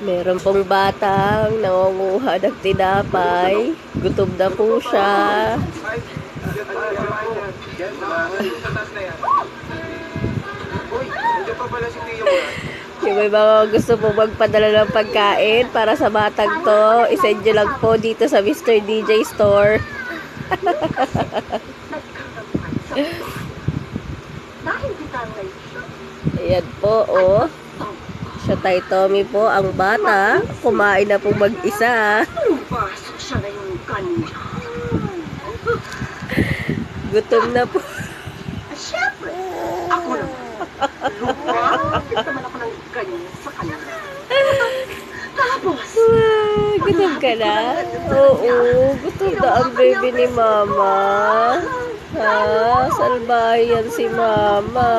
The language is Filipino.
Meron pong batang nangunguha ng tinapay. Gutom na po siya. Yung may mga gusto po magpadala ng pagkain para sa batang to, isend nyo lang po dito sa Mr. DJ Store. Ayan po, oh. Siya tay Tommy po, ang bata. Kumain na po mag-isa. Gutom na po. Siyempre, ako naman. Lumapit naman ako ng ganyan sa kanya. Tapos, Gutom ka na? Oo, gutom na ang baby ni Mama. Ha? Salbahe yan si Mama.